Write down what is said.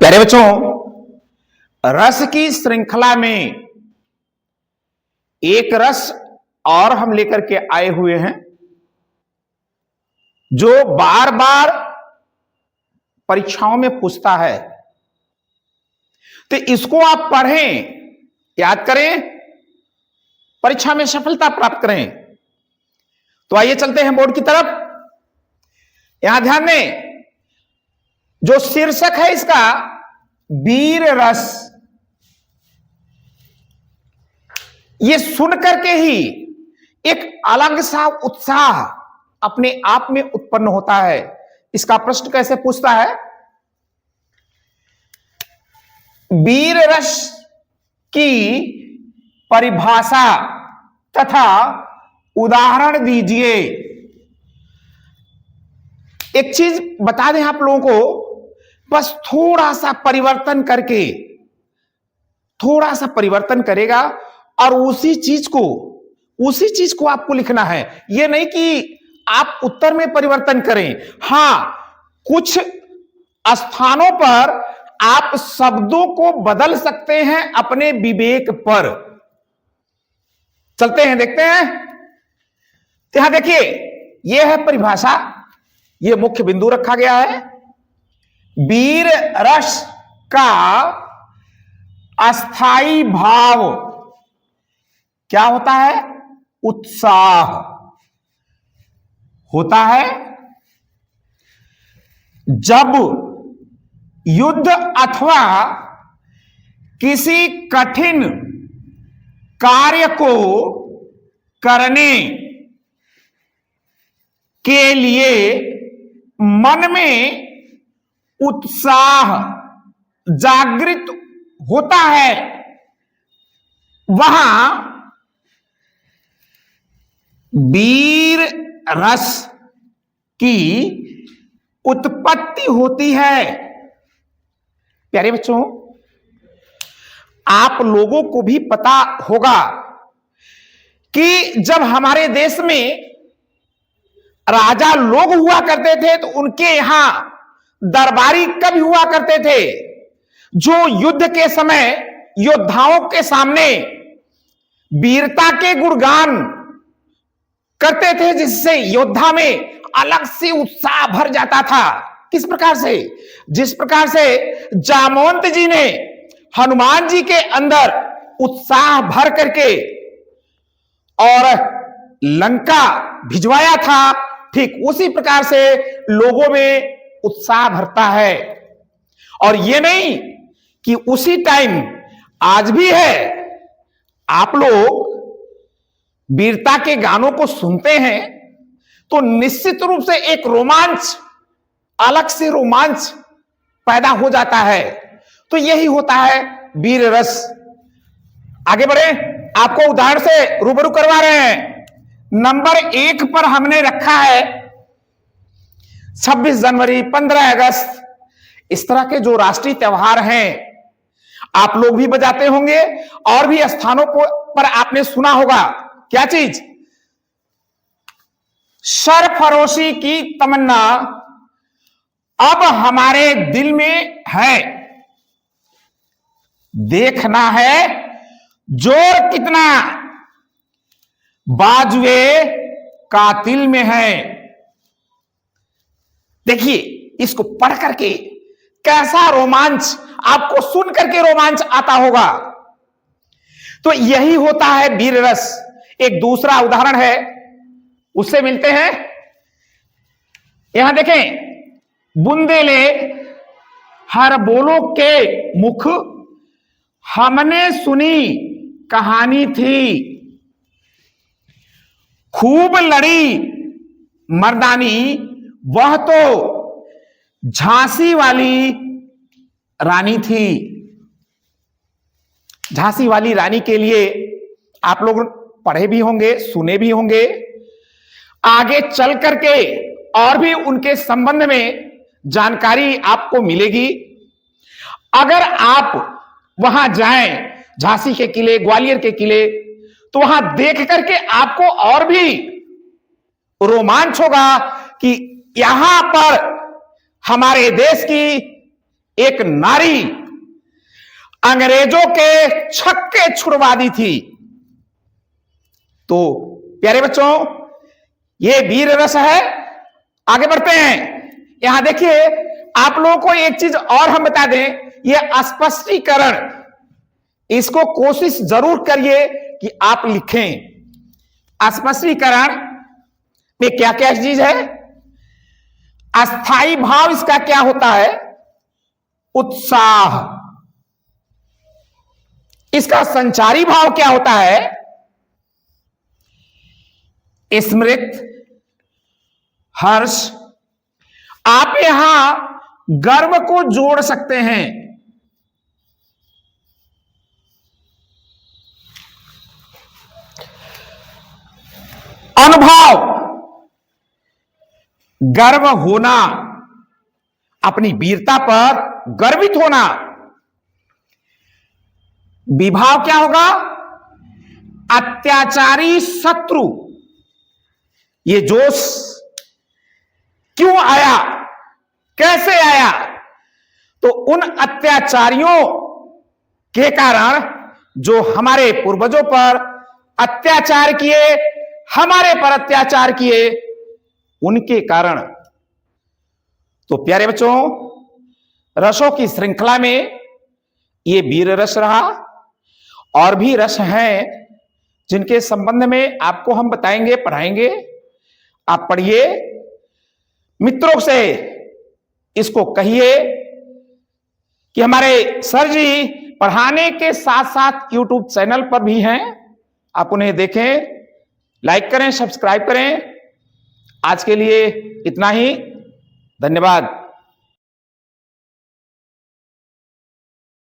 प्यारे बच्चों, रस की श्रृंखला में एक रस और हम लेकर के आए हुए हैं जो बार बार परीक्षाओं में पूछता है। तो इसको आप पढ़ें, याद करें, परीक्षा में सफलता प्राप्त करें। तो आइए चलते हैं बोर्ड की तरफ। यहां ध्यान दें, जो शीर्षक है इसका वीर रस। ये सुन करके ही एक अलग सा उत्साह अपने आप में उत्पन्न होता है। इसका प्रश्न कैसे पूछता है? वीर रस की परिभाषा तथा उदाहरण दीजिए। एक चीज बता दें आप लोगों को, बस थोड़ा सा परिवर्तन करके, थोड़ा सा परिवर्तन करेगा और उसी चीज को आपको लिखना है। यह नहीं कि आप उत्तर में परिवर्तन करें। हां, कुछ स्थानों पर आप शब्दों को बदल सकते हैं अपने विवेक पर। चलते हैं, देखते हैं। यहां देखिए, यह है परिभाषा, यह मुख्य बिंदु रखा गया है। वीर रस का अस्थाई भाव क्या होता है? उत्साह होता है। जब युद्ध अथवा किसी कठिन कार्य को करने के लिए मन में उत्साह जागृत होता है, वहां वीर रस की उत्पत्ति होती है। प्यारे बच्चों, आप लोगों को भी पता होगा कि जब हमारे देश में राजा लोग हुआ करते थे तो उनके यहां दरबारी कवि हुआ करते थे, जो युद्ध के समय योद्धाओं के सामने वीरता के गुणगान करते थे, जिससे योद्धा में अलग से उत्साह भर जाता था। किस प्रकार से? जिस प्रकार से जामवंत जी ने हनुमान जी के अंदर उत्साह भर करके और लंका भिजवाया था, ठीक उसी प्रकार से लोगों में उत्साह भरता है। और यह नहीं कि उसी टाइम आज भी है। आप लोग वीरता के गानों को सुनते हैं तो निश्चित रूप से एक रोमांच, अलग से रोमांच पैदा हो जाता है। तो यही होता है वीर रस। आगे बढ़े, आपको उदाहरण से रूबरू करवा रहे हैं। नंबर 1 पर हमने रखा है 26 जनवरी, 15 अगस्त, इस तरह के जो राष्ट्रीय त्योहार हैं आप लोग भी बजाते होंगे और भी स्थानों पर आपने सुना होगा। क्या चीज? सरफरोशी की तमन्ना अब हमारे दिल में है, देखना है जोर कितना बाजुए कातिल में है। देखिए, इसको पढ़ करके कैसा रोमांच, आपको सुन करके रोमांच आता होगा। तो यही होता है वीर रस। एक दूसरा उदाहरण है, उससे मिलते हैं। यहां देखें, बुंदेले हर बोलो के मुख, हमने सुनी कहानी थी, खूब लड़ी मर्दानी, वह तो झांसी वाली रानी थी। झांसी वाली रानी के लिए आप लोग पढ़े भी होंगे, सुने भी होंगे। आगे चल करके और भी उनके संबंध में जानकारी आपको मिलेगी। अगर आप वहां जाएं, झांसी के किले, ग्वालियर के किले, तो वहां देख करके आपको और भी रोमांच होगा कि यहां पर हमारे देश की एक नारी अंग्रेजों के छक्के छुड़वा दी थी। तो प्यारे बच्चों, ये वीर रस है। आगे बढ़ते हैं। यहां देखिए, आप लोगों को एक चीज और हम बता दें, यह स्पष्टीकरण, इसको कोशिश जरूर करिए कि आप लिखें। स्पष्टीकरण में क्या क्या चीज है? अस्थाई भाव इसका क्या होता है? उत्साह। इसका संचारी भाव क्या होता है? स्मृत, हर्ष। आप यहां गर्व को जोड़ सकते हैं। अनुभव, गर्व होना, अपनी वीरता पर गर्वित होना। विभाव क्या होगा? अत्याचारी शत्रु। ये जोश क्यों आया, कैसे आया? तो उन अत्याचारियों के कारण जो हमारे पूर्वजों पर अत्याचार किए, हमारे पर अत्याचार किए, उनके कारण। तो प्यारे बच्चों, रसों की श्रृंखला में ये वीर रस रहा। और भी रस हैं जिनके संबंध में आपको हम बताएंगे, पढ़ाएंगे। आप पढ़िए, मित्रों से इसको कहिए कि हमारे सर जी पढ़ाने के साथ साथ यूट्यूब चैनल पर भी हैं, आप उन्हें देखें, लाइक करें, सब्सक्राइब करें। आज के लिए इतना ही। धन्यवाद।